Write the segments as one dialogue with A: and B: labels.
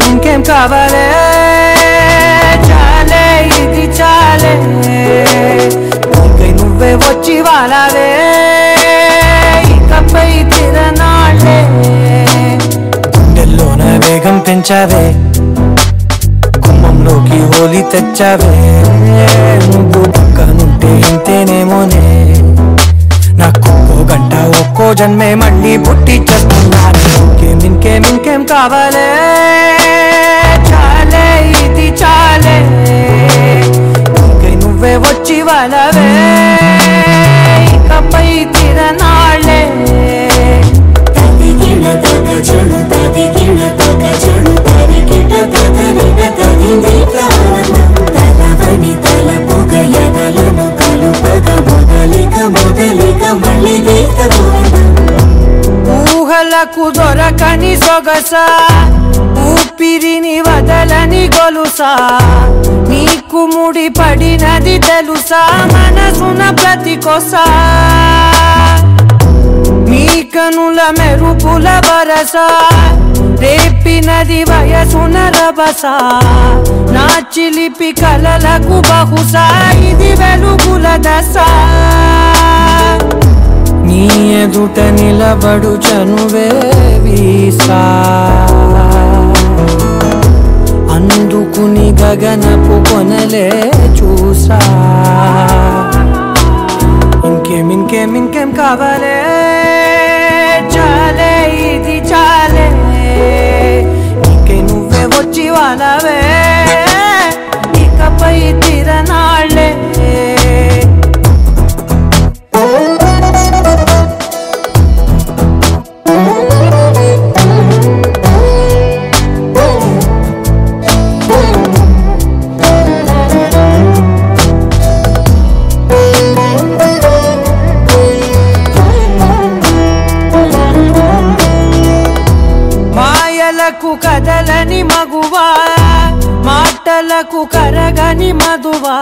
A: ఇంకేం కావాలే చాలే ఇది చాలే ఇంకై నువ్వే వచ్చి వాలావే ఇకపై తిరనాళ్ళే గుండెల్లోన వేగం పెంచావే గుమ్మంలోకి హోలీ తెచ్చావే నువ్వు పక్కనుంటే ఇంతేనేమోనే నాకు గంట ఒక్కో జన్మే మళ్ళీ పుట్టి చేస్తున్నాను ఇంకేం కావాలే చాలే ఇది చాలే ఇంకై నువ్వే వచ్చి వాలవే ఇకపై తిరనాళ్ళే ఊహలకు దొరకని సొగస ఊపిరిని వదలని గొలుసా నీకు ముడి పడినది తెలుసా మనసున ప్రతి కొసా నీ కనుల మెరుపుల వరస రేపినది వయసున రభస నా చిలిపి కలలకు బహుశా ఇది వెలుగుల దశ నీ ఎదుట నిలబడు చనువే వీసా అందుకుని గగనపు కొనలే చూసా ఇంకేం కావాలే చాలే ఇది చాలే ఇంకే నువ్వే వచ్చి వాలవే ఇకపై తిరనాళ్ళే కదలని మగువా మాటలకు కరగని మధువా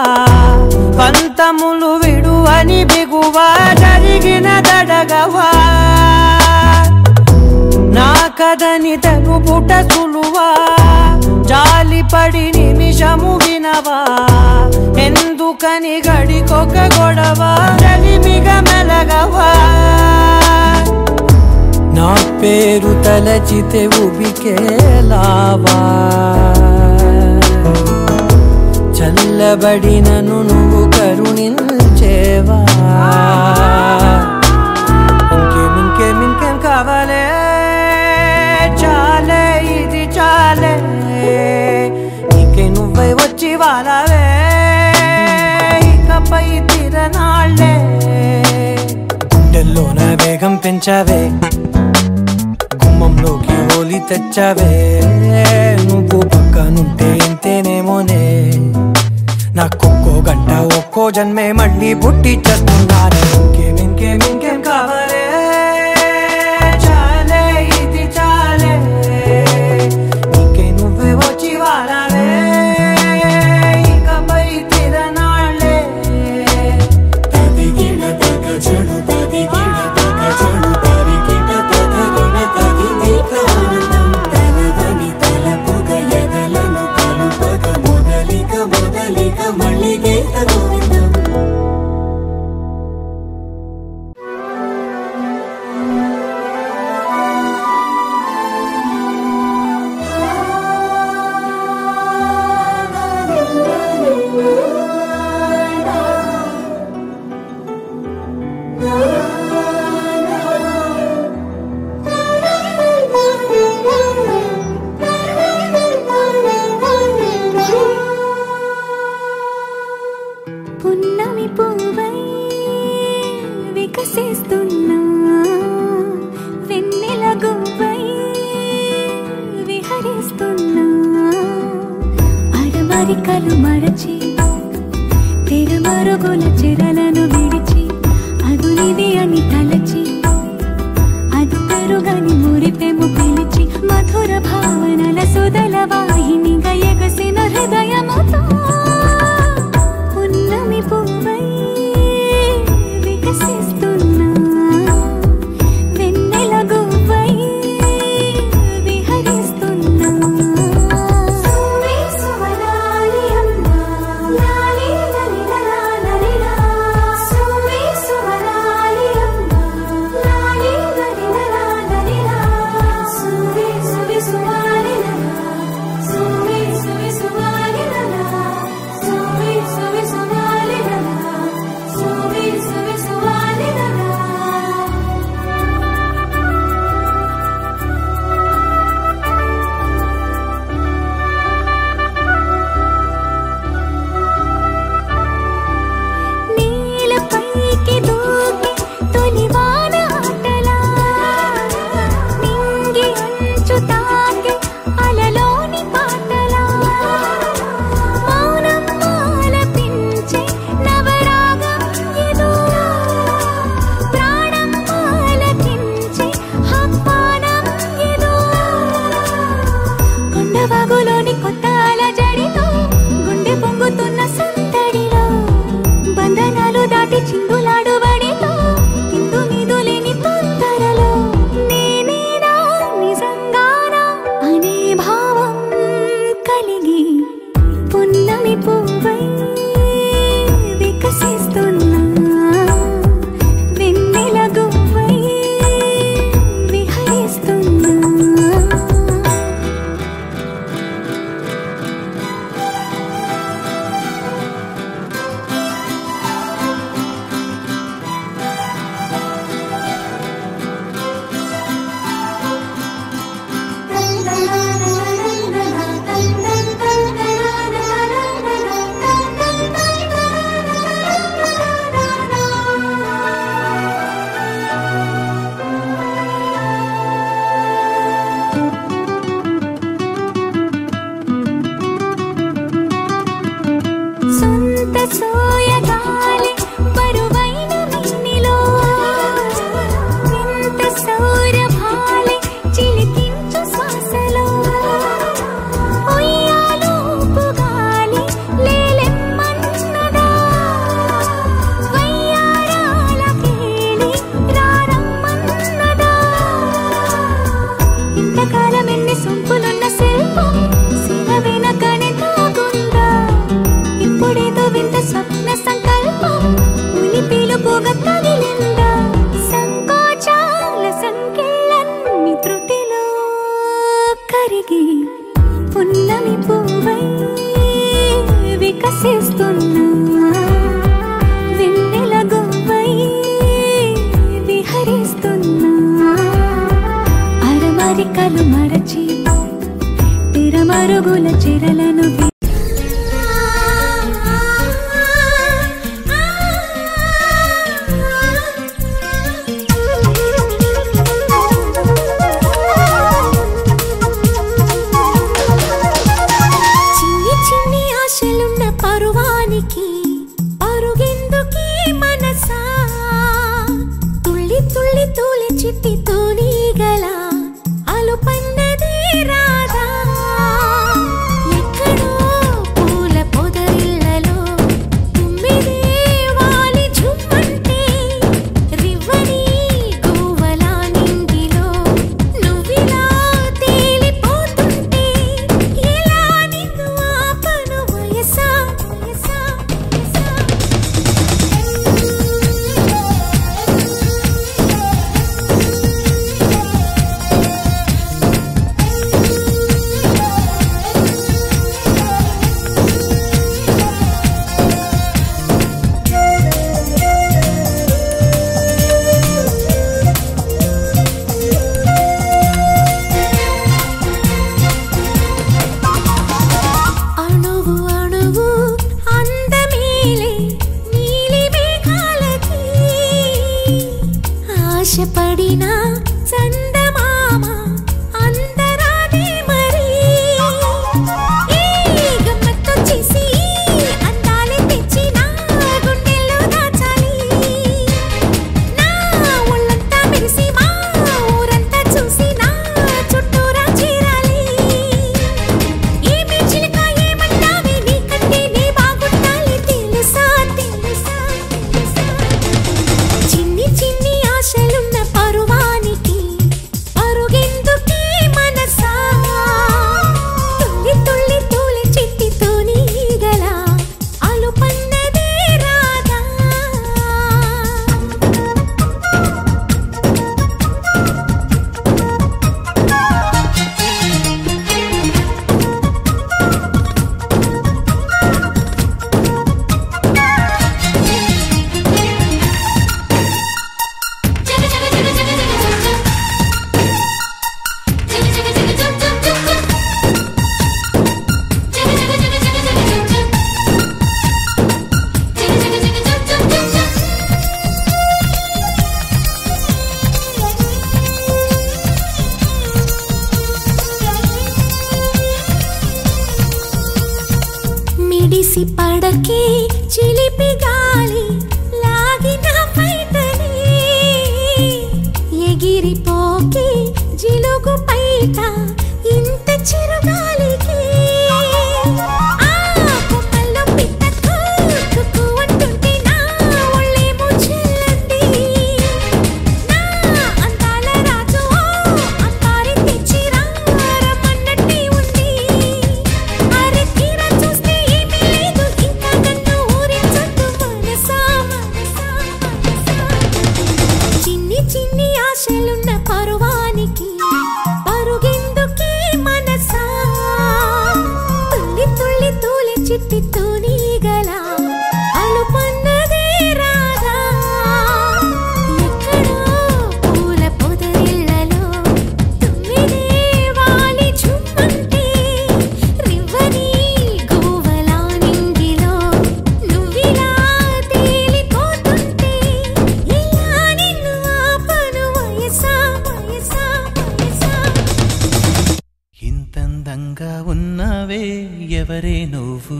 A: పంతములు విడువని బిగువా జరిగిన దడగవా నా కదని తెలుపుట సులువా జాలిపడి నిమిషము వినవా ఎందుకని గడికొక గొడవ రలిమిగ మెలగవా నా పేరు తలచితే ఉబికేలావా చల్లబడినను నువ్వు కరుణించేవా ఇంకేం కావాలే చాలే ఇది చాలే ఇంకే నువ్వై వచ్చి వాలవే ఇకపై తిరనాళ్ళే గుండెల్లోన వేగం పెంచావే గుమ్మంలోకి హోలీ తెచ్చావే నువ్వు పక్కనుంటే ఇంతేనేమోనే నాకొక్కో గంట ఒక్కో జన్మే మళ్ళీ పుట్టి చేస్తున్నాను ఇంకేం కావాలే చాలే ఇది చాలే ఇంకే నువ్వే వచ్చి వాలవే ఇకపై తిరనాళ్ళే
B: అరమరికలు మరచి తెరమరుగుల చెరలను విడిచి అదునిది అని తలచి అది పెరుగని మురిపెము పిలిచి మధుర భావనల సుదల వాహినిగా ఎగసిన హృదయముతో పున్నమి పువ్వై వికసిస్తున్నా వెన్నెల గువ్వై విహరిస్తున్నా పున్నమి పువ్వై వికసిస్తున్నా వెన్నెల గువ్వై విహరిస్తున్నా అరమరికలు మరచి తిరమరుగుల చెరలను
C: చిట్టితోని గల అలు పన్నదే రాధా ఎక్కడో
B: ఎగిసి పడకే చిలిపి గాలి లాగిన బయటని ఎగిరిపోకే జిలుగు పైట ఇంత చిరుగాలికి
A: ఉన్నవే ఎవరే నువ్వు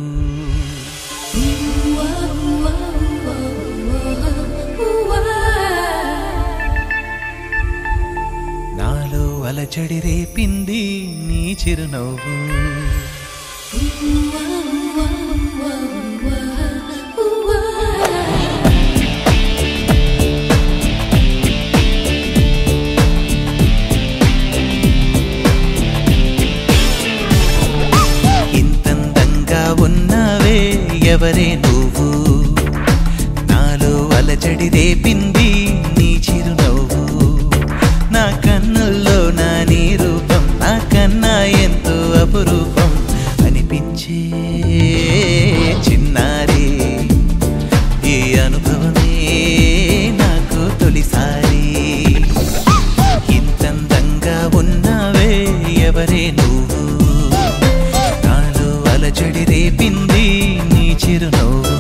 A: నాలో అలచడి రేపింది నీ చిరునవ్వు ఉన్నవే ఎవరే నువ్వు నాలో అలజడి రేపింది నీ చిరునవ్వు నా కన్నుల్లో నా నీ రూపం నా కన్నా ఎంతో అపురూపం అనిపించే చిన్నారి ఈ అనుభవమే నాకు తొలిసారి ఇంతందంగా ఉన్నవే ఎవరే నువ్వు అలజడి రేపింది నీ చిరునవ్వు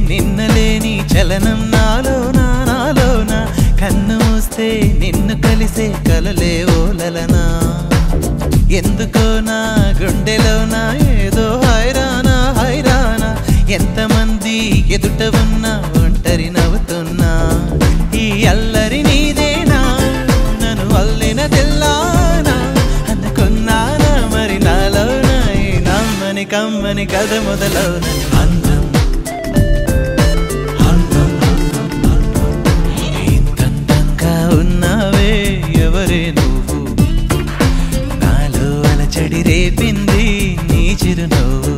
A: నిన్నలేని చలనం నాలోనా కన్ను మూస్తే నిన్ను కలిసే కలలే ఓలలనా ఎందుకో నా గుండెలోనా ఏదో హైరానా ఎంతమంది ఎదుట ఉన్నా ఒంటరి నవ్వుతున్నా ఈ అల్లరి నీదేనా నన్ను అల్లిన తెల్లానా అనుకున్నానా మరి నాలోనా ఈ నమ్మని కమ్మని కథ మొదలవున అందం ఉన్నవే ఎవరే నువ్వు నాలో అలచడి రేపింది నీ చిరునవ్వు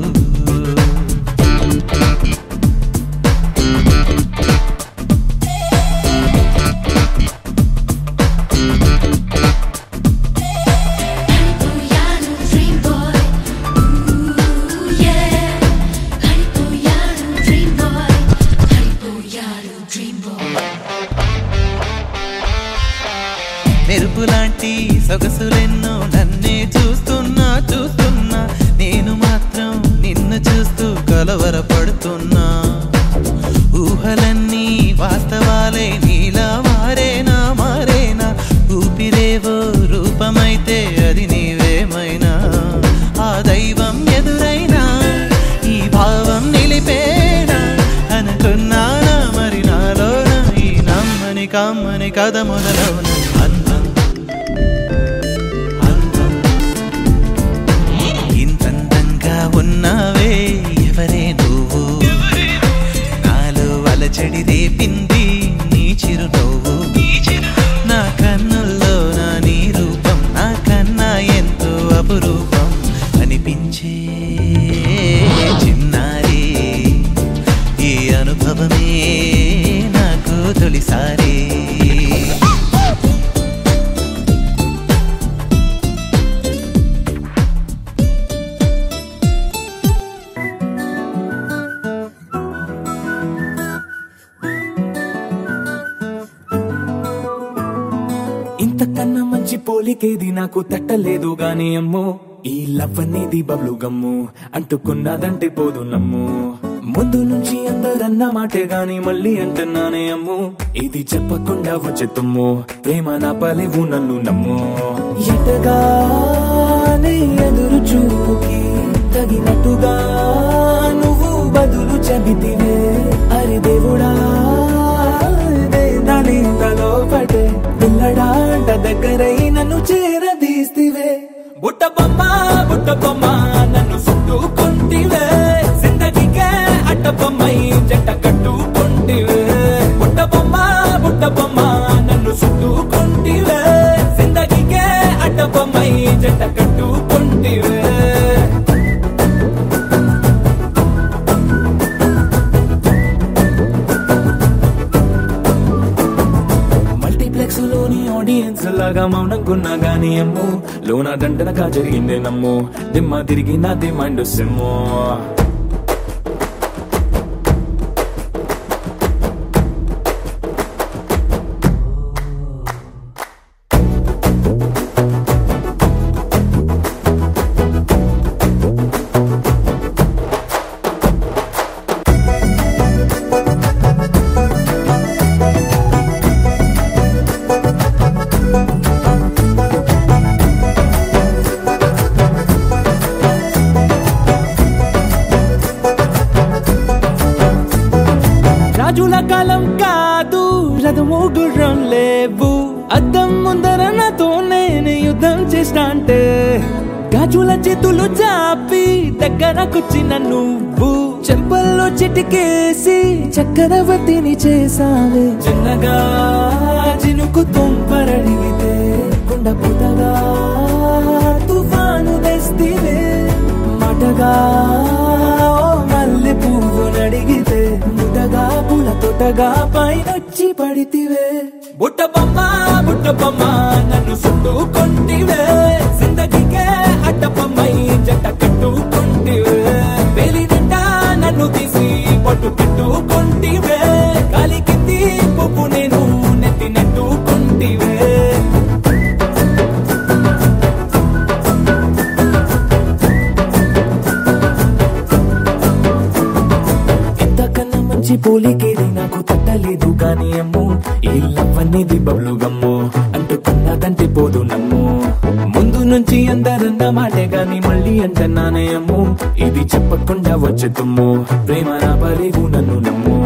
A: మెరుపులాంటి సొగసులెన్నో నన్నే చూస్తున్నా నేను మాత్రం నిన్ను చూస్తూ కలవరపడుతున్నా ఊహలన్నీ వాస్తవాలే నీలా మారేనా ఊపిరేవో రూపమైతే అది నీవేమైనా ఆ దైవం ఎదురైనా ఈ భావం నిలిపేనా అనుకున్నానా మరి నాలోన ఈ నమ్మని కమ్మని కథ మొదలవున ఉన్నవే ఎవరే నువ్వు నాలో అలచడి రేపింది నీ చిరునవ్వు నా కన్నుల్లో నా నీ రూపం నా కన్నా ఎంతో అపురూపం అనిపించే చిన్నారి ఈ అనుభవమే నాకు తొలిసారి
C: ఇంతకన్నా మంచి పోలికేది నాకు తట్టలేదు గాని అమ్మో ఈ లవ్ అనేది బబ్లు గమ్ము అంటుకున్నదంటే పోదు నమ్ము ముందు నుంచి అందరన్న మాటే గాని మళ్ళీ అంటున్నానే అమ్ము ఇది చెప్పకుండా వచ్చే తుమ్ము ప్రేమ నా పలేవు నన్ను నమ్ము ఎటగానే ఎదురు చూపుకి తగినట్టుగా నువ్వు బదులు చెబితివే అరి దేవుడా దాని తలో పడే పిల్లడాంట దగ్గరై నన్ను చేరదీస్తివే బుట్ట బొమ్మ నన్ను చుట్టుకుంటివే జిందగీకే అట్ట బొమ్మై జంట కట్టుకుంటివే బుట్ట బొమ్మ నన్ను చుట్టుకుంటివే జిందగీకే అట్ట బొమ్మై జంట కట్టుకుంటివే ఆడియన్స్ లాగా మౌనంకున్నా గానీ అమ్ము లోన దండనగా జరిగిందే నమ్ము దిమ్మ తిరిగి నాదే మైండ్ సిమ్ము రాజుల కాలం కాదు రథము గుర్రం లేవు అద్దం ముందర నాతో నేను యుద్ధం చేస్తా అంటే గాజుల చేతులు చాపి దగ్గరకొచ్చిన నువ్వు చెంపల్లో చిటికేసి చక్రవర్తిని చేసావే చిన్నగా చినుకు తుంపరడిగితే కుండ పుటగా తుఫాను తెస్తివే మాటగా మల్లె పువ్వు నడిగితే ముదగా పూల తోటగా పైనొచ్చి పడితివే బుట్ట బొమ్మ నన్ను చుట్టుకుంటివే జిందగీకే అట్ట బొమ్మై జంట కట్టుకుంటివే వేలి నిండా నన్ను తీసి పట్టు పెట్టుకుంటివే కాలి కింది పువ్వు నేను నెత్తి నెట్టుకుంటివే పోలికేది నాకు తట్టలేదు గాని అమ్ము ఈ లవ్ అనేది బబ్లు గమ్ము అంటుకున్నదంటే పోదు నమ్ము ముందు నుంచి అందరన్న మాటే గాని మళ్ళీ అంటున్నానే అమ్ము ఇది చెప్పకుండా వచ్చే తుమ్ము ప్రేమ నా పలేవు నన్ను నమ్ము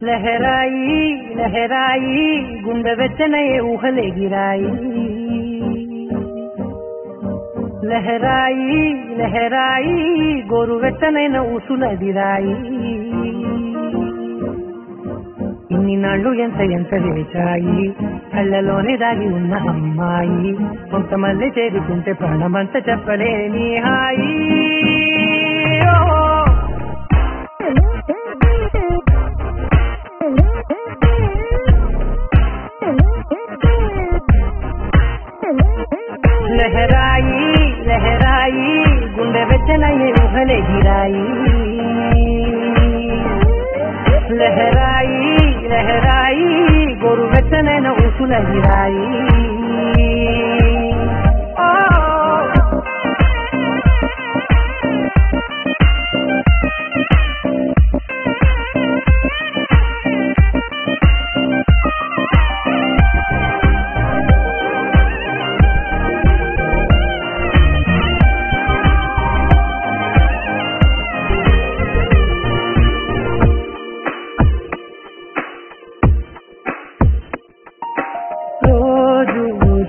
D: లహరాయి లహరాయి గుండె వెచ్చనయే ఊహలెగిరాయి లహరాయి లహరాయి గోరు వెచ్చనైన ఊసులదిరాయి ఇన్ని నాళ్ళు ఎంత ఎంత వేచాయి కళ్ళలోనే దాగి ఉన్న అమ్మాయి కొంతమంది చేరుకుంటే ప్రాణమంత చెప్పలేని హాయి లహరాయి లహరాయి గుండె వెచ్చనయ్యే ఊహలెగిరాయి లహరాయి లహరాయి గోరు వెచ్చనైన ఊసులగిరాయి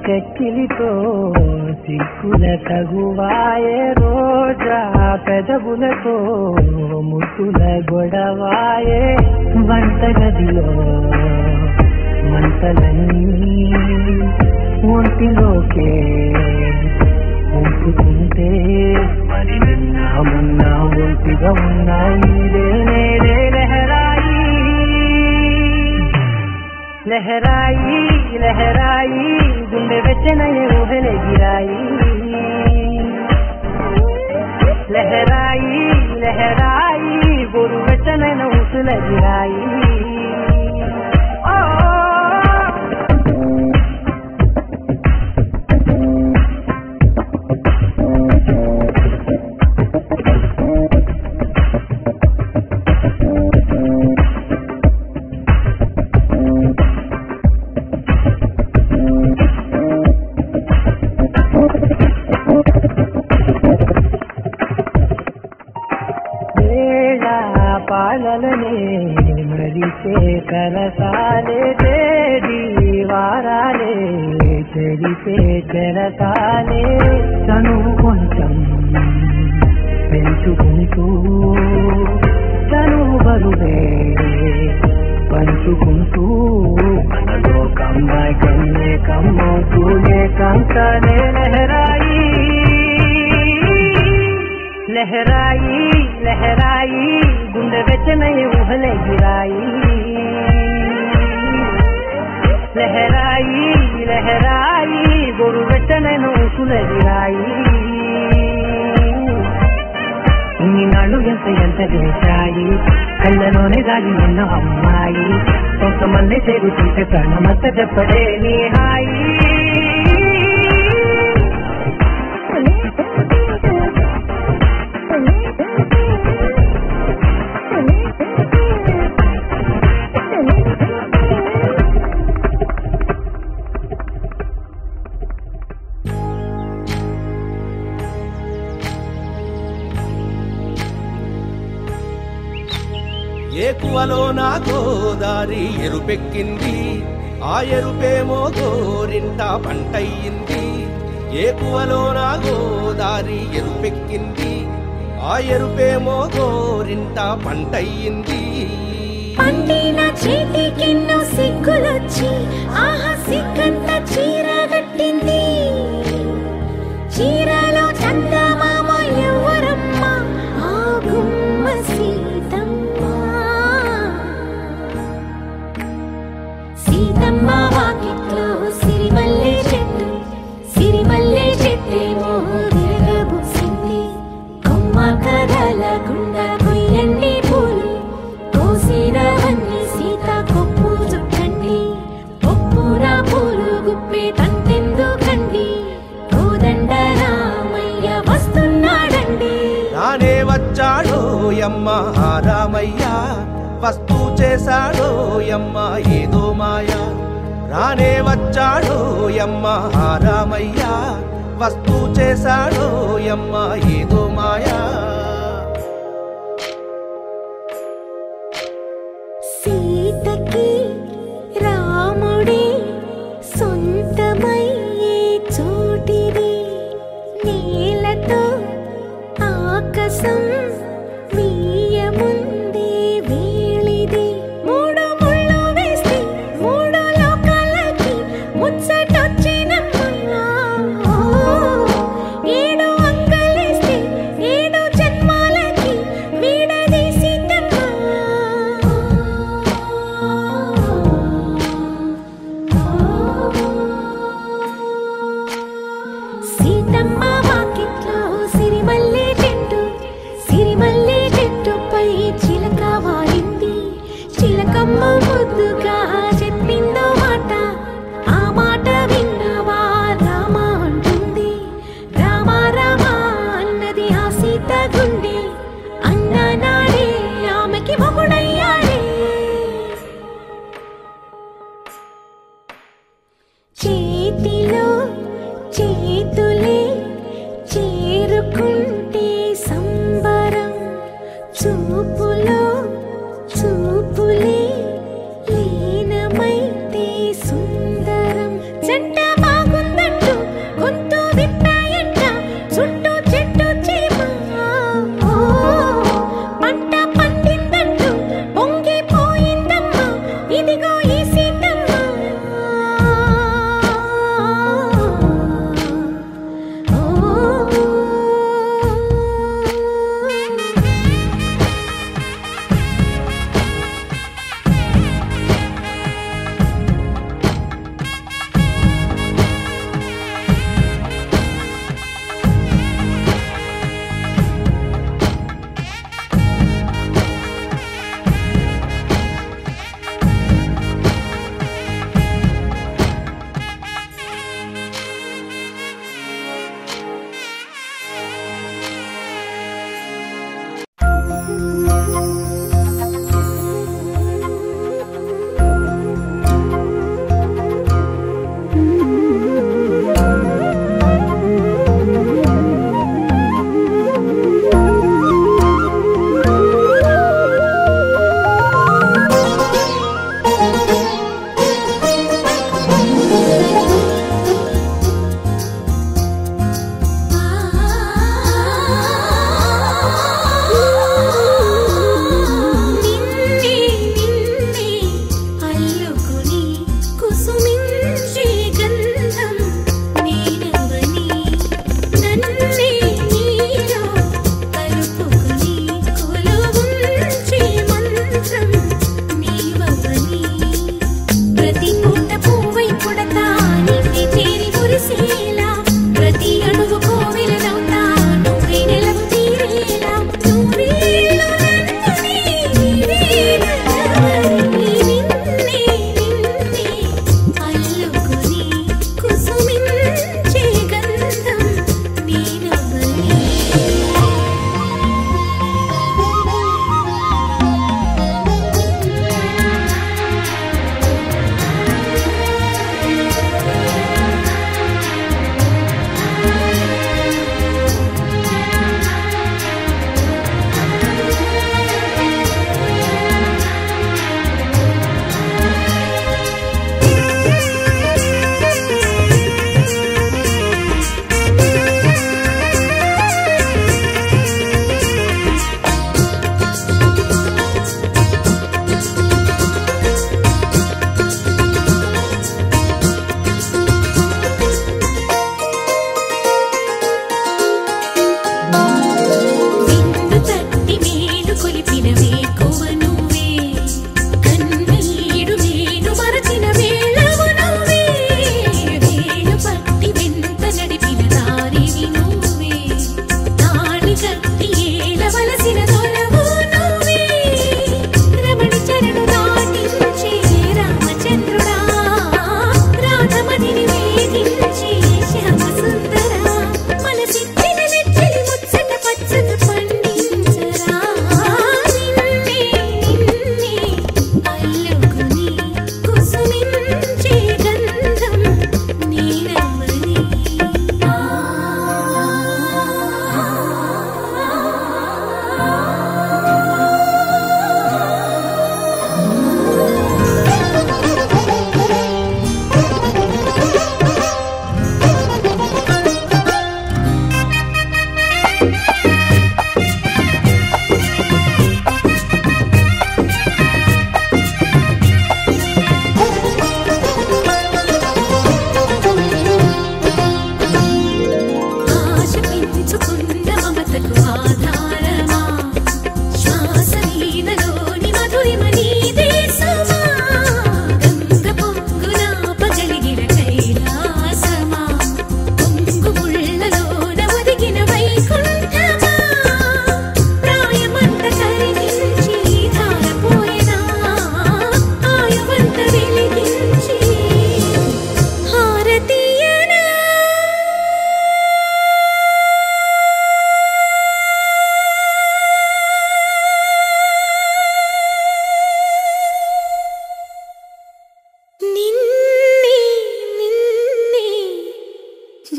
D: చెక్కిలితో సిక్కుల తగువాయే రోజా పెదవులతో ముట్టుల గొడవాయే వంటగదిలో మంటలన్నీ ఒంటిలోకే ఉంపుతుంటే మరి నిన్న మొన్న ఒంటిగా ఉన్నాయి నేనే లహరాయి లహరాయి లహరాయి గుండె వెచ్చనయ్యే ఊహలే గిరాయి లహరాయి లహరాయి గోరువెచ్చనైన ఊసుల గిరాయి పాలనే మరిచే కరసాలే తేడి వారాలే చెడిపే చెరసాలే తను కొంచెం పెంచుకుంటూ తను బరువే పంచుకుంటూ మనలో కమ్మాయి కన్నే కమ్మవుతూనే కంకనే లహరాయి లహరాయి లహరాయి గుండె వెచ్చనై ఊహలే గిరాయి లహరాయి లహరాయి గోరు వెచ్చనైన ఊసుల గిరాయి ఇన్ని నాళ్ళు ఎంత చేశాయి కళ్ళలోనే దాగి ఉన్న అమ్మాయి కొంతమంది చేరుతుంటే ప్రాణమంత చెప్పడే నీ హాయి
E: ఏకువలో నా గోదారి ఎరుపెక్కింది ఆ ఎరుపేమో గోరింట పంటయ్యింది ఏకువలో నా గోదారి ఎరుపెక్కింది ఆ ఎరుపేమో గోరింట పంటయ్యింది
B: పండిన చేతికెన్నో సిగ్గులొచ్చి ఆహా సిగ్గంత చీర కట్టింది చీరలో చందమామ ఎవరమ్మ ఆ గుమ్మ సీతమ్మ సీతమ్మ వాకిట్లో సిరిమల్లె చెట్టేమో విరగబూసింది కొమ్మ కదలకుండా కొయ్యండి పూలు కోసిరవన్నీ సీత కొప్పు చుట్టండి ఒప్పున పూలు గుప్పే తంతెందుకండి కోదండ రామయ్య వస్తున్నాడండి
E: రానే వచ్చాడో యమ్మ రామయ్య వస్తూ చేశాడో యమ్మ ఏదో మాయా రానే వచ్చాడో యమ్మ రామయ్య వస్తూ చేశాడో యమ్మ ఏదో మాయా
B: సీతకి రాముడే సొంతమయ్యే చోటిది నేలతో ఆకాశం వీయముందే వేళిది మూడు ముళ్ళు వేస్తే మూడు లోకాలకి ముచ్చటొచ్చినమ్మా ఏడు అంగలేస్తే ఏడు జన్మ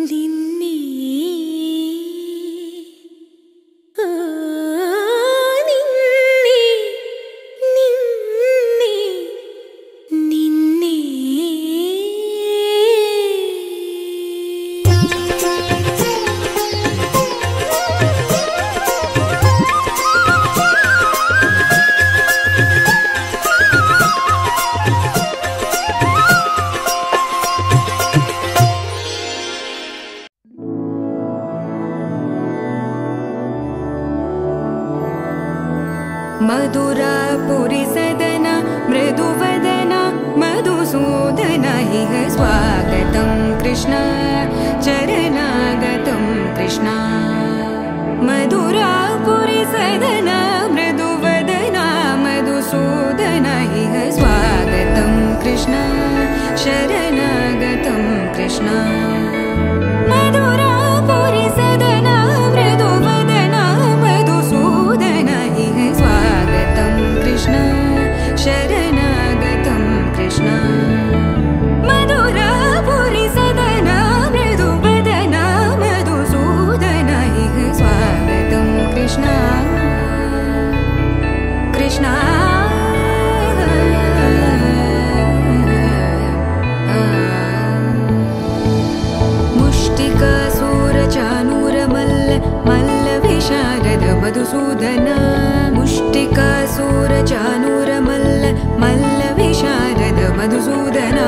B: నిన్నే ఆ నిన్నే నిన్నే నిన్నే
F: मधुरापुरी सदन मृदुवदन मधुसूदन इह स्वागतं कृष्ण चरणागतं कृष्ण मधुरापुरी सदन मृदुवदन मधुसूदन इह स्वागतं कृष्ण शरणागतं कृष्ण मधुरापुरी सदन मृदुवदन मधुसूदन इह स्वागतं कृष्ण शरणागतं कृष्ण मधुरापुरी सदन मृदुवदन मधुसूदन इह स्वागतं कृष्ण कृष्ण मुष्टिकासूरचानूरमल्ल मल्लविशारद मधुसूदन मुष्टिकासूरचानूरमल्ल मल्लविशारद मधुसूदन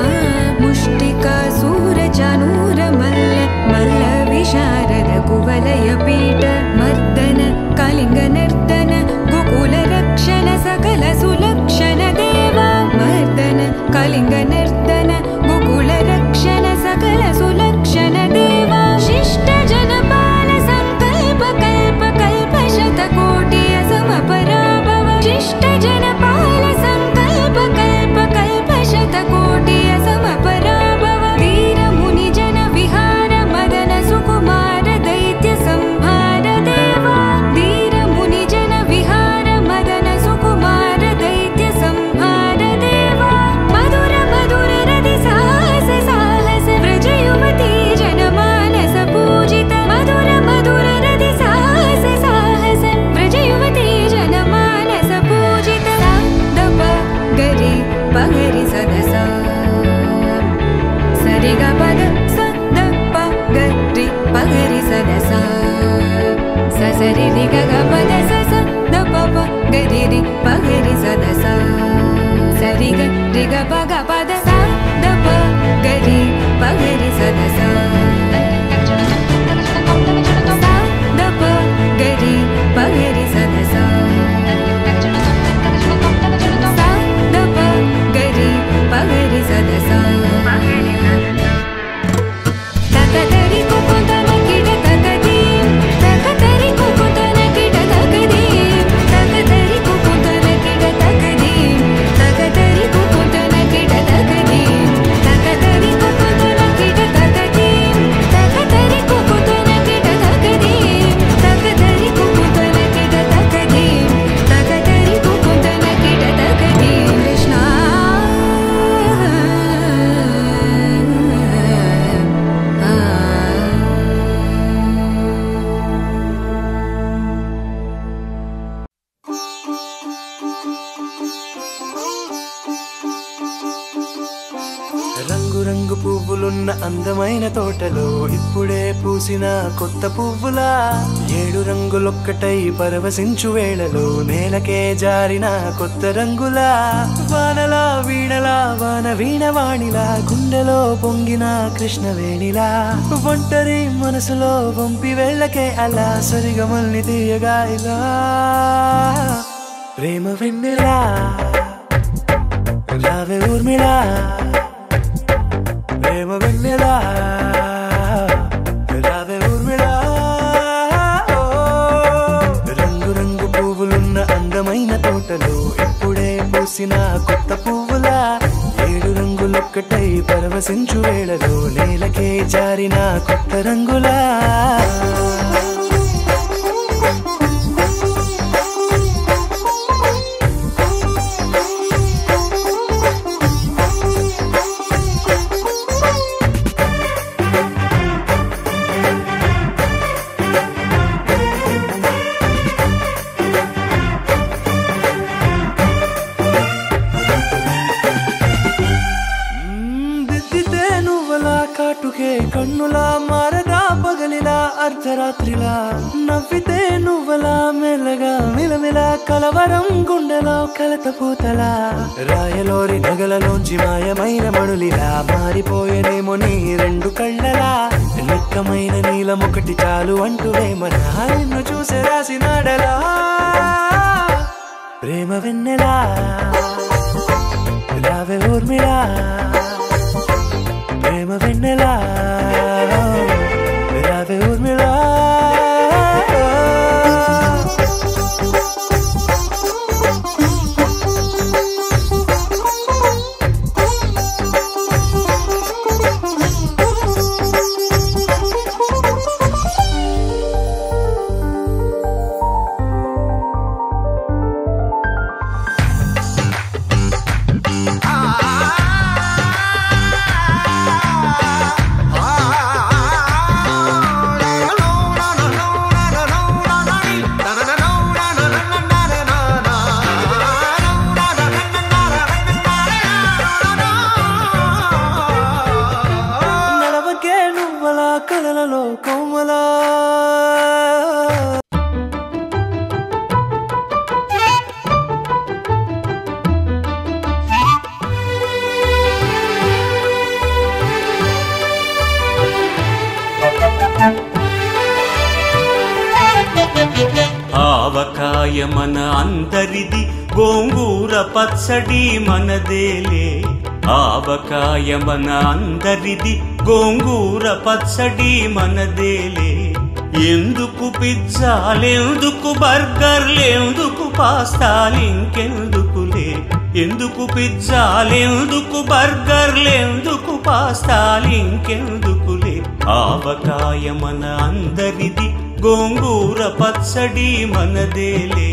F: मुष्टिकासूरचानूरमल्ल मल्लविशारद कुवलयपीठ मर्दन कलिङ्गनर्दन गोकुलरक्षण सकल सुलक्षण देवा मर्दन कलिङ्गनर्दन गोकुलरक्षण सकल सुलक्षण देवा शिष्ट जनपाल संकल्प कल्प कल्प शतकोटि असमपराभव शिष्ट जनपाल संकल्प कल्प कल्प शतकोटि असमपराभव वीर मुनि जन विहार मदन सुकुमार दैत्य संहार देवा वीर मुनि जन विहार मदन सुकुमार दैत्य संहार देवा मधुर मधुर रति साहस साहस व्रज युवती जनमानस पूजित मधुर मधुर रति साहस साहस व्रज युवती जनमानस पूजित सा दप गरि पगरि सदस सरि ग पद स द प गरि पगरि सदस स सरि रि ग ग पद स स द प प गरि रि पगरि सदस सरि ग रि ग प ग पद स द प गरि पगरि सदस स द प गरि पगरि सदस स द प गरि पगरि सदस तकदरि कुकुतन किड तकदीम तकदरि कुकुतन किड तकदीम तकदरि कुकुतन किड तकदीम तकदरि कुकुतन किड तकदीम तकदरि कुकुतन किड तकदीम तकदरि कुकुतन किड तकदीम तकदरि कुकुतन किड तकदीम तकदरि कुकुतन किड तकदीम कृष्ण
A: రంగు రంగు పువ్వులున్న అందమైన తోటలో ఇప్పుడే పూసిన కొత్త పువ్వులా 7 రంగులొక్కటై పరవశించు వేళలో నేలకే జారిన కొత్త రంగులా వానలా వీణలా వాన వీణవాణిలా గుండెలో పొంగిన కృష్ణవేణిలా ఒంటరి మనసులో వంపి వెళ్ళకే అలా సరిగమల్ని తీయగా ఇలా ప్రేమ వెన్నెలా రావే ఊర్మిళా ప్రేమ వెన్నెలా రావే ఊర్మిళా రంగు రంగు పువ్వులున్న అందమైన తోటలో ఇప్పుడే పూసిన కొత్త పువ్వులా 7 రంగులొక్కటై పరవశించు వేళలో నేలకే జారిన కొత్త రంగులా అర్ధరాత్రిలా నవ్వితే నువ్వలా మెల్లగా మిలమిలా కలవరం గుండెలో కలతపూతలా రాయలోరి నగలలోంచి మాయమైన మణులిలా మారిపోయేనేమో నీ రెండు కళ్ళలా నిక్కమైన నీలమొకటి చాలు అంటూ వేమనా నిన్ను చూసే రాసినాడలా ప్రేమ వెన్నెలా రావే ఊర్మిళా ప్రేమ వెన్నెలా రావే ఊర్మిళా కలలలో కోమలా
G: ఆవకాయ మన అందరిది గోంగూర పచ్చడి మనదేలే ఆవకాయ మన అందరిది గోంగూర పచ్చడి మనదేలే ఎందుకు పిజ్జాలెందుకు బర్గర్లెందుకు పాస్తాలింకెందుకులే ఎందుకు పిజ్జాలెందుకు బర్గర్లెందుకు పాస్తాలింకెందుకులే ఆవకాయ మన అందరిది గోంగూర పచ్చడి మనదేలే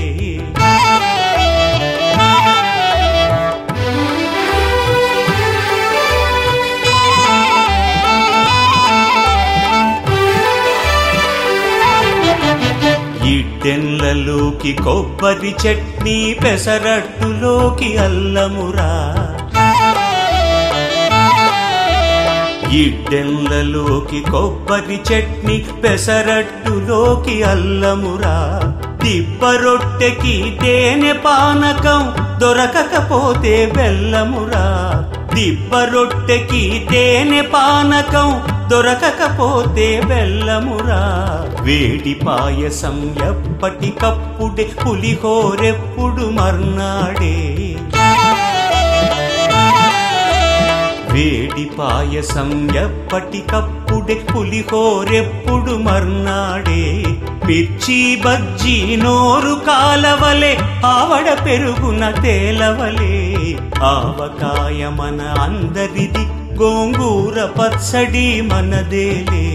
G: ఇడ్డెన్లలోకి కొబ్బరి చట్నీ పెసరట్టులోకి అల్లమురా ఇడ్డెన్లలోకి కొబ్బరి చట్నీ పెసరట్టులోకి అల్లమురా దిబ్బ రొట్టెకి తేనె పానకం దొరకకపోతే బెల్లమురా దిబ్బ రొట్టెకి తేనె పానకం దొరకకపోతే బెల్లమురా వేడి పాయసం ఎప్పటికప్పుడే పులిహోరెప్పుడు మర్నాడే వేడి పాయసం ఎప్పటికప్పుడే పులిహోరెప్పుడు మర్నాడే పిచ్చి బజ్జీ నోరు కాలవలే ఆవడ పెరుగున తేలవలే ఆవకాయ మన అందరిది గోంగూర పచ్చడి మనదేలే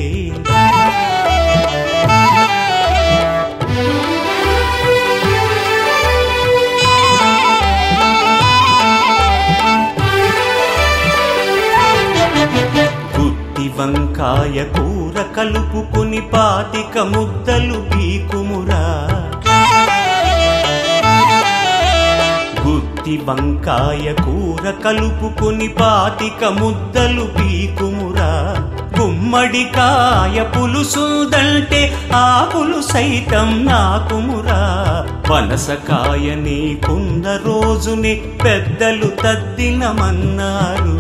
G: గుత్తి వంకాయ కూర కలుపుకొని పాతిక ముద్దలు పీకుమురా గుత్తి వంకాయ కూర కలుపుకొని పాతిక ముద్దలు పీకుమురా గుమ్మడికాయ పులుసుదంటే ఆకులు సైతం నాకుమురా పనసకాయ నీకున్న రోజునే పెద్దలు తద్దినమన్నారు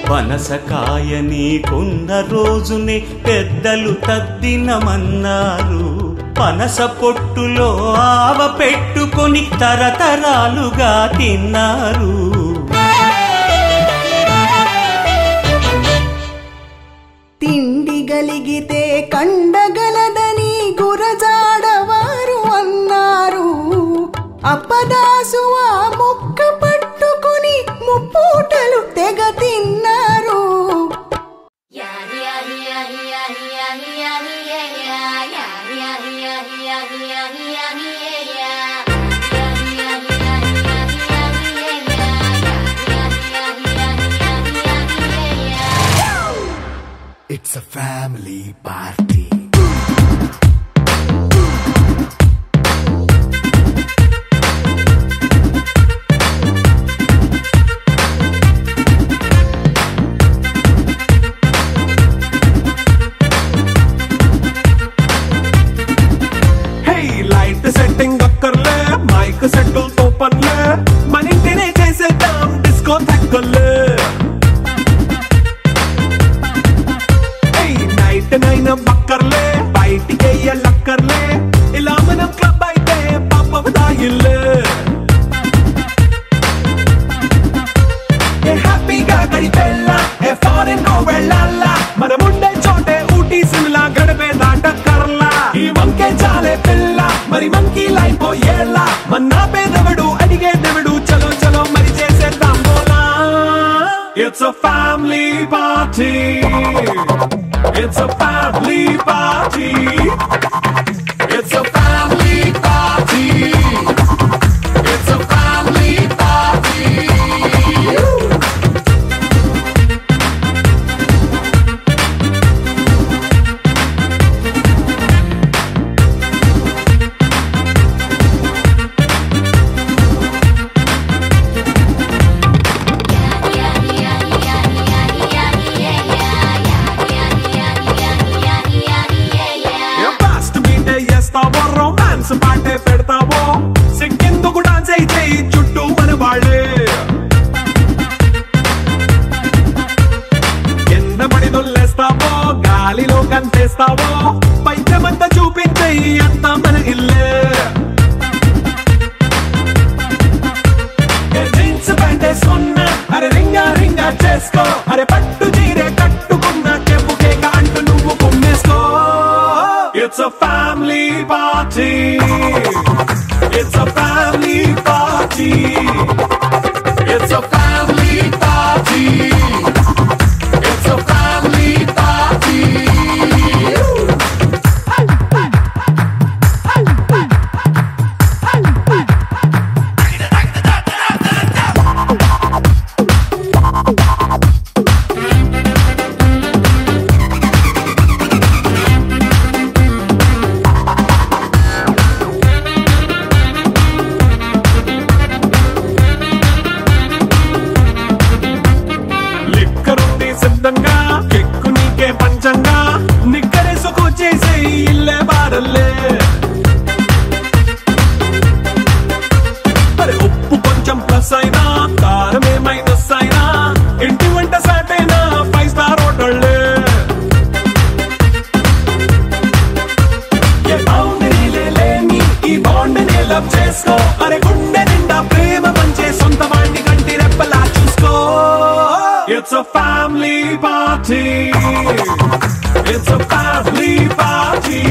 G: పనసకాయ నీకున్న రోజునే పెద్దలు తద్దినమన్నారు పనస పొట్టులో ఆవ పెట్టుకొని తరతరాలుగా తిన్నారు
H: తిండి గలిగితే కండగలదని గురజాడవారు అన్నారు అప్పదాసు ఆ ముక్క పట్టుకుని ముప్పూటలు తెగ తిన్నారు
A: It's a family party.
C: పైన బక్కర్లే బయటికెయ్యలక్కర్లే ఇలా మనం క్లబ్ అయితే పాపవదా ఇల్లే హ్యాపీగా గడిపెళ్ళా ఫారెన్ నో వెళ్ళాలా మనముండే చోటే ఊటీ సిమ్లా గడిపే దాటక్కర్లా ఈ వంకే చాలే పిల్ల మరి మంకీ లైఫ్ ఏళ్ళ మన్నా పేదవడు అడిగే దేవుడు చలో చలో మరి చేసేద్దాం బోలా It's a family party It's a family party It's a family party It's a family party romance పాటే పెడతావో సిగ్గెందుకు డాన్స్ అయితే చుట్టూ మన వాళ్ళే కింద పడి దొల్లేస్తావో గాలిలో కంటేస్తావో పైద్యమంతా చూపించే అంతా మన ఇల్లే జీన్స్ ప్యాంటేసుకున్నా అరే రింగా రింగా చేసుకో అరే పట్టు చీరే కట్టుకున్నా చెప్పు కేక అంటూ నువ్వు కుమ్మేసుకో It's a family party It's a family party It's a family party It's a family party కెక్కు నీకే పంచంగా నిక్కరేసుకు చేసే ఇల్లే బారల్లే మరి ఉప్పు కొంచెం ప్లస్ అయినా కారమే మైనస్ అయినా ఇంటి వంట సాటైనా 5 స్టార్ హోటళ్ళే ఏ బౌండరీలే లేని ఈ బాండ్ని లవ్ చేసుకో అరే గుండె నిండా ప్రేమ పంచే సొంత వాడిని కంటి రెప్పలా చూసుకో It's a family party It's a family party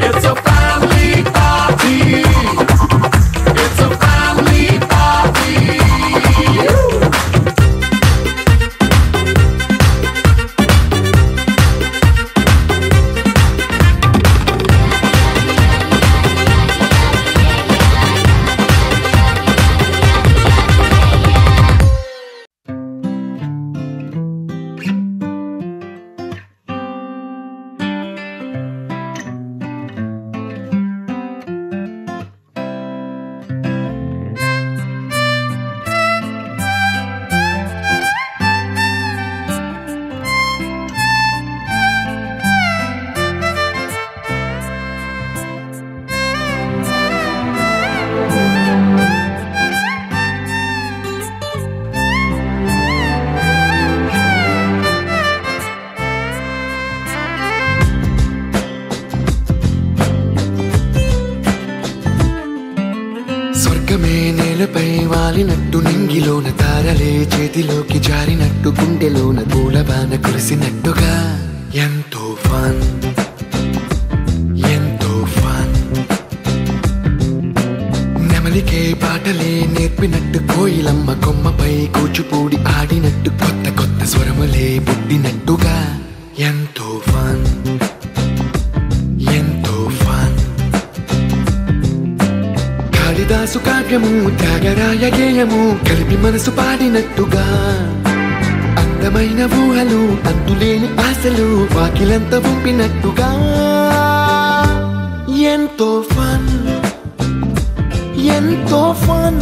C: It's a family party It's a family party
A: నేలపై వాలినట్టు నింగిలోన తారలే చేతిలోకి జారినట్టు గుండెలోన పూలబాన కురిసినట్టుగా ఎంతో ఫన్ ఎంతో ఫన్ నెమలికే పాటలే నేర్పినట్టు కోయిలమ్మ కొమ్మపై కూచిపూడి ఆడినట్టు కొత్త కొత్త స్వరములే పుట్టినట్టుగా ఎంతో ఫన్ ఎంతో ఫన్ కాళిదాసు కావ్యము త్యాగరాయ గేయము కలిపి మనసు పాడినట్టుగా అందమైన ఊహలు అంతులేని ఆశలు వాకిలంత పంపినట్టుగా ఎంతో ఫన్ ఎంతో ఫన్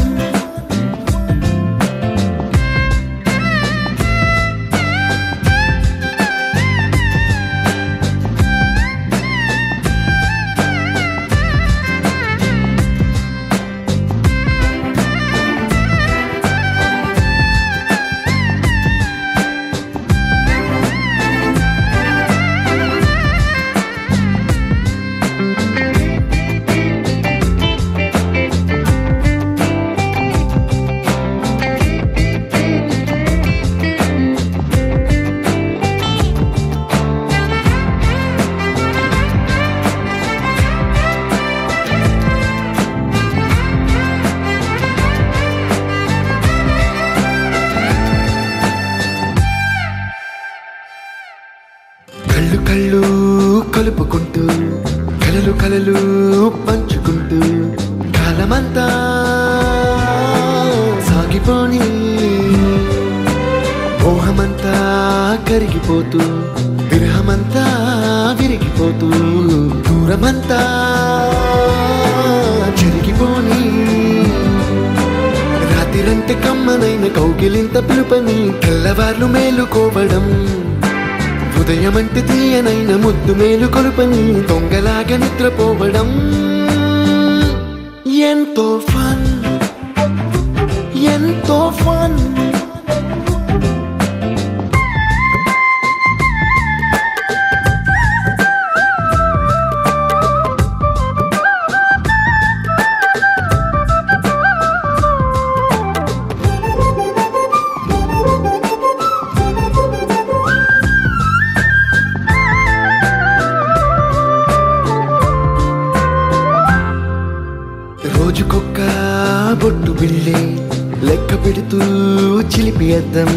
A: కలుపుకుంటూ కలలు కలలు పంచుకుంటూ కాలమంతా సాగిపోని మోహమంతా కరిగిపోతూ విరహమంతా విరిగిపోతూ దూరమంతా జరిగిపోని రాత్రిరంటే కమ్మనైన కౌగిలింత పిలుపని తెల్లవార్లు మేలుకోవడం ఉదయమంటే తీయనైన ముద్దు మేలు కొలుపని దొంగలాగా నిద్రపోవడం ఎంతో ఫన్ ఎంతో ఫన్ రోజుకొక్క బొట్టు బిళ్ళే లెక్క పెడుతూ చిలిపి అద్దం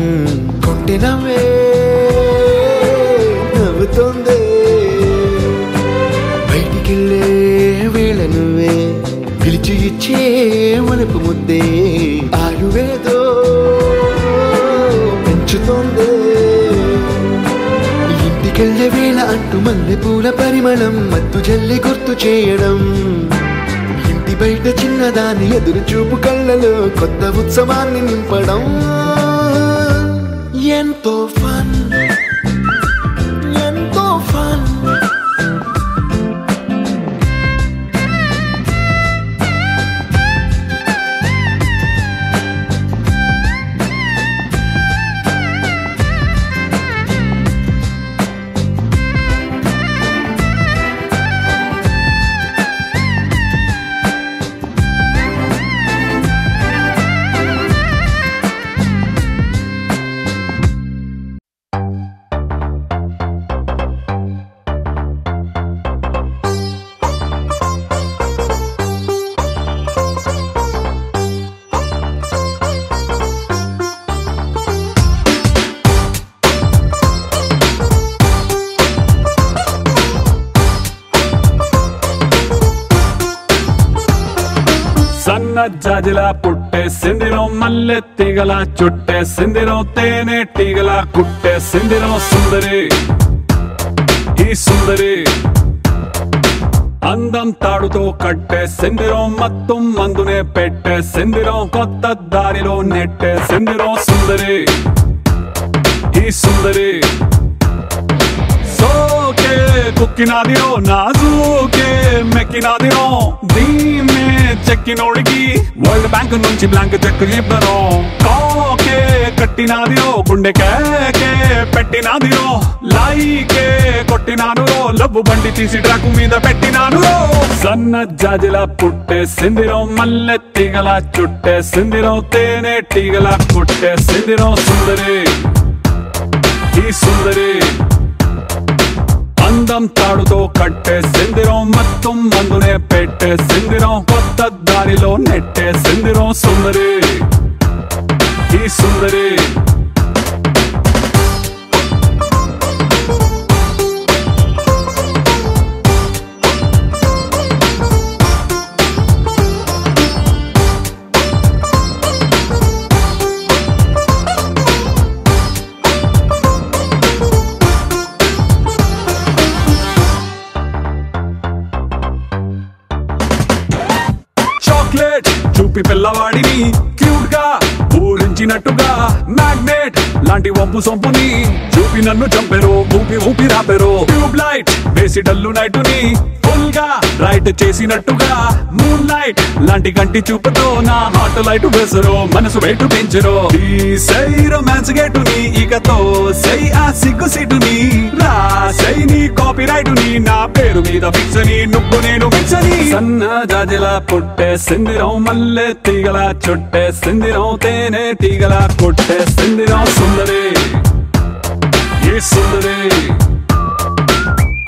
A: కొంటె నవ్వే నవ్వుతోందే బయటికెళ్ళే వేళ నువ్వే పిలిచి ఇచ్చే వనపు ముద్దే ఆయువేదో పెంచుతోందే ఇంటికెళ్ళే వేళ అంటూ మల్లె పూల పరిమళం మత్తు జల్లి గుర్తు చేయడం బయట చిన్నదాని ఎదురు చూపు కళ్ళలో కొత్త ఉత్సవాన్ని నింపడం ఎంతో ఫన్ ఎంతో ఫన్
I: జాజిలా పుట్టే సిందిరం మల్లె తీగల చుట్టే సిందిరం తేనె తీగల కుట్టే సిందిరం సుందరి ఈ సుందరి అందం తాడుతో కట్టే సిందిరం మత్తం మందునే పెట్టే సిందిరం కొత్త దారిలో నెట్టే సిందిరం సుందరి ఈ సుందరి సోకే కుక్కినాదిరో నాజూకే మెక్కినాదిరో దీమే చెక్కినోడికి వరల్డ్ బ్యాంక్ నుంచి బ్లాంక్ చెక్ ఇవ్వను కాకే కట్టినాదిరో గుండె కేకే పెట్టినాదిరో లైకే కొట్టినాను లవ్వు బండి తీసి ట్రాకు మీద పెట్టినాను సన్న జాజిలా పుట్టే సిందిరం మల్లె తీగల చుట్టే సిందిరం తేనె తీగల కుట్టే సిందిరం సుందరి ఈ సుందరి అందం తాడుతో కట్టే సిందిరం మొత్తం మందునే పెట్టే సిందిరం కొత్త దారిలో నెట్టే సిందిరం సుందరి ఈ సుందరి చూపి పిల్లవాడిని క్యూట్ గా ఊరించినట్టుగా మ్యాగ్నెట్ లాంటి వంపు సొంపుని చూపి నన్ను చంపెరు ఊపి ఊపి రాపెరు ట్యూబ్ లైట్ వేసి డల్లు నైటుని ఫుల్ గా రైట్ చేసినట్టుగా మూన్ లైట్ లాంటి కంటి చూపుతో నా హార్ట్ లైట్ వేసరు మనసు వెయిట్ పెంచరు ఈ సై రొమాన్స్ గేటుని ఇకతో సై ఆ సిగ్గు సీటుని రాసై నీ కాపీ రైటుని నా పేరు మీద ఫిక్స్ అని నువ్వు నేను ఫిక్స్ అని సన్న జాజిలా పుట్టే సిందిరం మల్లె తీగల చుట్టే సిందిరం తేనె తీగల కొట్టే సిందిరం సుందరి ఈ సుందరి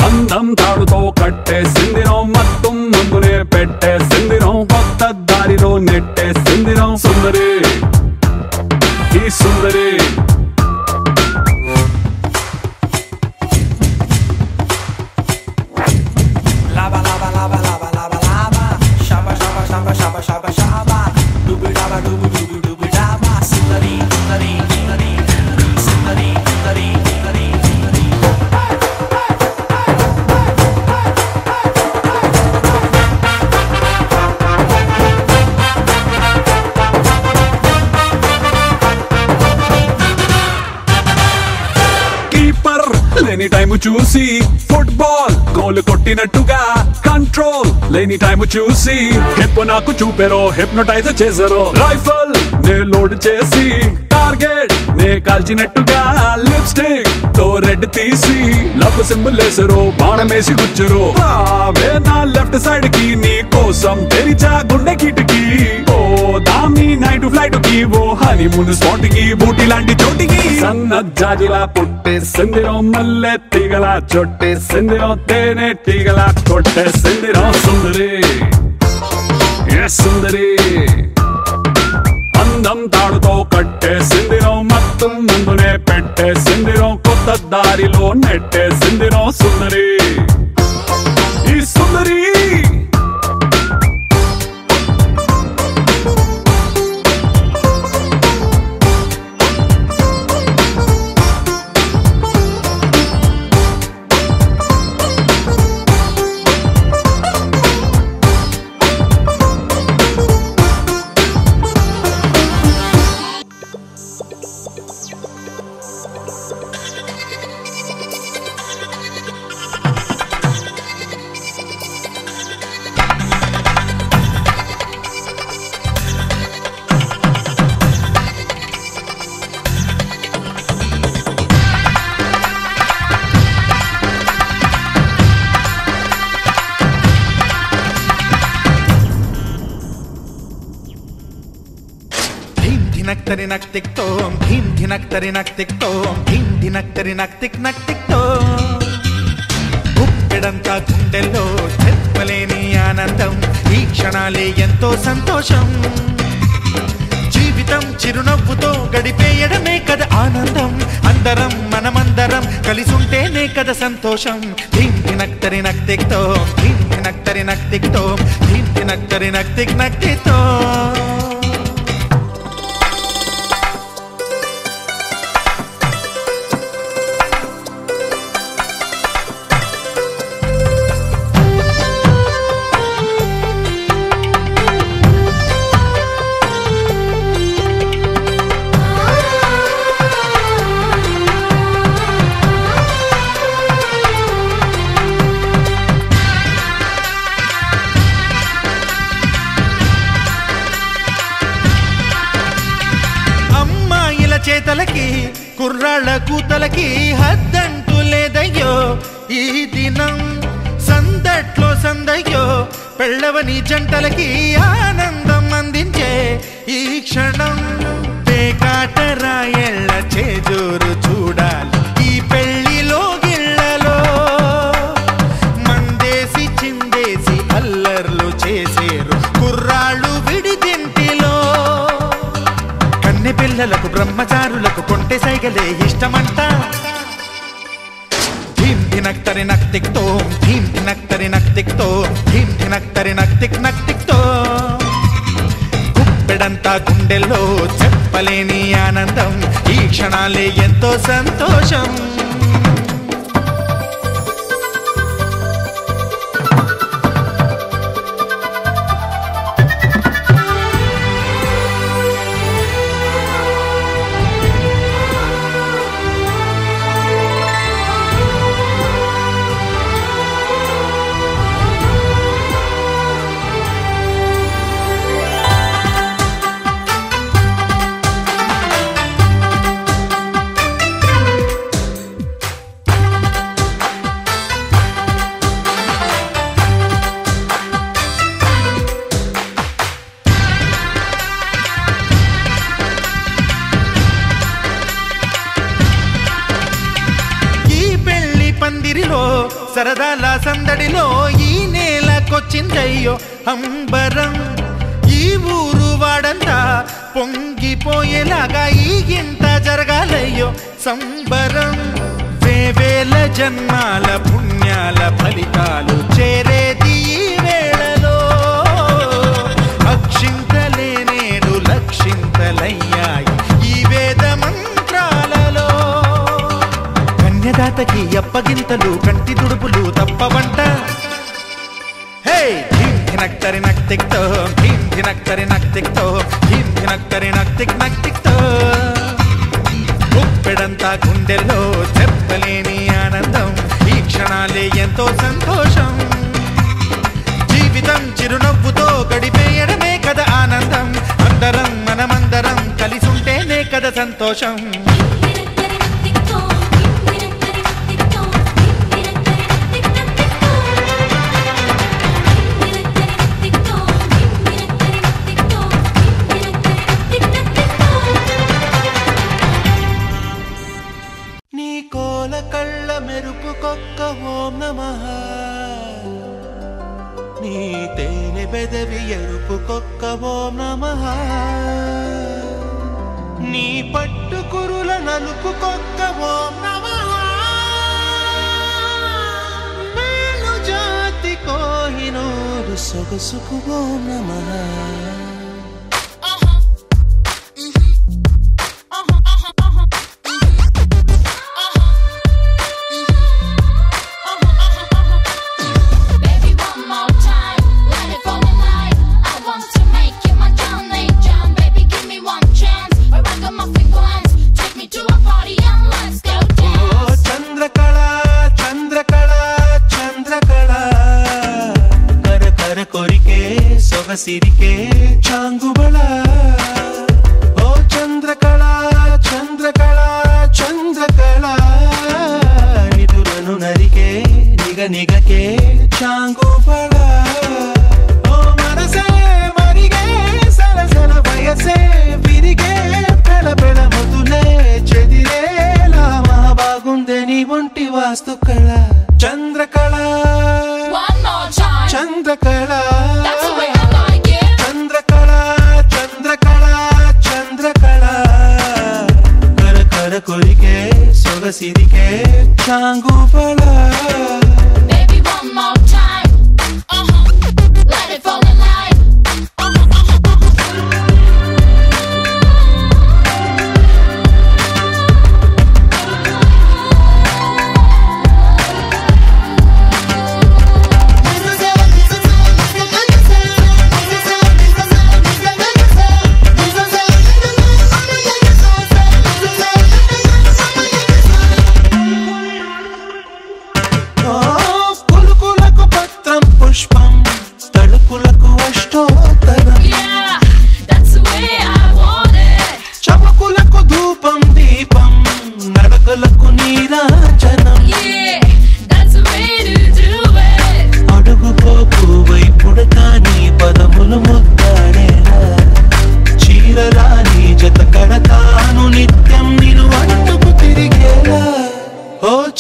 I: అందం తాడుతో కట్టే సిందిరం మొత్తం ముందునే పెట్టే సిందిరం కొత్త దారిలో నెట్టే సిందిరం సుందరి ఈ సుందరి లేని టైము చూసి ఫుట్బాల్ గోల్ కొట్టినట్టుగా కంట్రోల్ లేని టైము చూసి హిప్ నాకు చూపెరో హిప్నోటైజ్ చేసారో రైఫల్ నే లోడ్ చేసి టార్గెట్ నే కాల్చినట్టుగా లిప్స్టిక్ తో రెడ్ తీసి లవ్ సింబల్ వేసారో బాణమేసి గుచ్చరు రావే నా లెఫ్ట్ సైడ్ కి నీ కోసం తెరిచా గుండె కిటికీ ఓ దామి నైట్ ఫ్లైట్ కి ఓ హనీమూన్ స్పాట్ కి బూటి లాంటి చోటికి సన్నజాజిలా పుట్టేసిందిరో మల్లె తీగలా చొట్టేసిందిరో తేనె తీగలా కొట్టేసిందిరో సుందరి సుందరి అందం తాడుతో కట్టేసిందిరో మొత్తం ముందునే పెట్టేసిందిరో కొత్త దారిలో నెట్టేసిందిరో సుందరి ఈ సుందరి
E: ధినక్తరి నక్ టిక్ తోం ధీం ధినక్తరి నక్ టిక్ తోం ధీం ధినక్తరి నక్ టిక్ తోం గుప్పెడంతా గుండెల్లో చెప్పలేని ఆనందం ఈ క్షణాలే ఎంతో సంతోషం జీవితం చిరునవ్వుతో గడిపేయడమే కదా ఆనందం అందరం మనమందరం కలిసుంటేనే కదా సంతోషం ధీం ధినక్తరి నక్ టిక్ తోం ధీం ధినక్తరి నక్ టిక్ తోం ధీం ధినక్తరి నక్ టిక్ తోం చేతలకి కుర్రాళ్ళ కూతలకి హద్దంటూ లేదయ్యో ఈ దినం సందట్లో సందయ్యో పెళ్ళవని జంటలకి ఆనందం అందించే ఈ క్షణం పేకాటరాయళ్ళ చేజోరు చూడాలి ఈ పెళ్లిలో గిళ్ళలో మందేసి చిందేసి అల్లర్లు చేసేరు కుర్రాళ్ళు విడిదింటిలో కన్నె పిల్లలకు బ్రహ్మచారులకు కొంటె సైగలే ఇష్టమంట ధీం ధినక్తరి నక్ టిక్ తోం ధీం ధినక్తరి నక్ టిక్ తోం ధీం ధినక్తరి నక్ టిక్ తోం గుప్పెడంతా గుండెల్లో చెప్పలేని ఆనందం ఈ క్షణాలే ఎంతో సంతోషం సరదాల సందడిలో ఈ నేలకొచ్చిందయ్యో అంబరం ఈ ఊరు వాడంతా పొంగిపోయేలాగా ఈ గింత జరగాలయ్యో సంబరం వేవేల జన్మాల పుణ్యాల ఫలితాలు చేరేది ఈ వేళలో అక్షింతలే నేడు లక్షింతలయ్యాయి ఈ వేద మంత్రాలలో కన్యదాతకి అప్పగింతలు కంటి దుడుపులు తప్పవంట హే ధీం ధినక్తరి నక్ టిక్ తోం ధీం ధినక్తరి నక్ టిక్ తోం ధీం ధినక్తరి నక్ టిక్ తోం గుప్పెడంతా గుండెల్లో చెప్పలేని ఆనందం ఆనందం ఈ క్షణాలే ఎంతో సంతోషం జీవితం చిరునవ్వుతో గడిపేయడమే కదా ఆనందం అందరం మనమందరం కలిసుంటేనే కదా సంతోషం
A: నీ కోల కళ్ళ మెరుపుకొక్క ఓం నమః నీ తేనె పెదవి ఎరుపుకొక్క ఓం నమః నీ పట్టు కురుల నలుపుకొక్క ఓం నమః మేలు జాతి కోహినూరు సొగసుకు ఓం నమః
J: ಸಿರಿಕೆ ಚಾಂಗುಬಳ ಓ ಚಂದ್ರಕಳ ಚಂದ್ರಕಳ ಚಂದ್ರಕಳ ನಿದುರನು ನರಿಕೆ ನಿಗ ನಿಗಕೆ ಚಾಂಗುಬಳ ಓ ಮನಸೆ ಮರಿಗೆ ಸಲಸಲ ವಯಸ್ಸೆ ಬಿರಿಗೆ ಬೆಳ ಬೆಳ ಮೊದಲೇ చెదిరేలా బాగుందే నీ ఒంటి వాస్తు కళ Chandrakala Chandrakala ಕೊರಿಕೆ ಸೊಗಸಿರಿಕೆ ಚಾಂಗುಬಳ
K: Baby one more time let it fall in line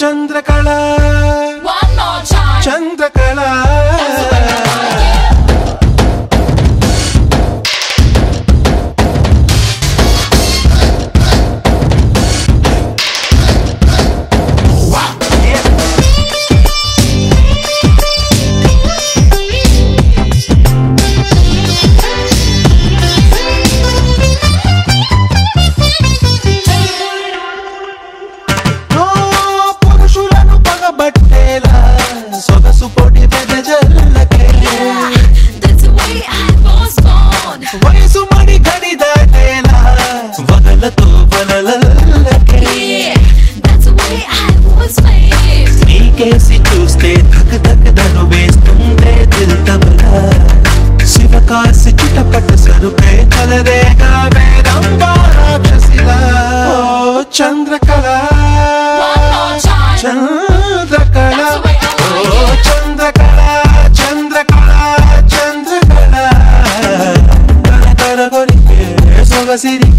J: Chandrakala Chandrakala వయసు మడి గడి దాటేలా వదలతో వలలల్లకే నీకేసి చూస్తే ధక్ ధక్ దను వేస్తుందే దిల్ తబలా శివకాసి చిటపట సరుపే కలరేగా వేదంబా రాక్షసిలా ఓ చంద్రకళ చంద్రకళ ఓ చంద్రకళ చంద్రకళ చంద్రకళ సొగసిరి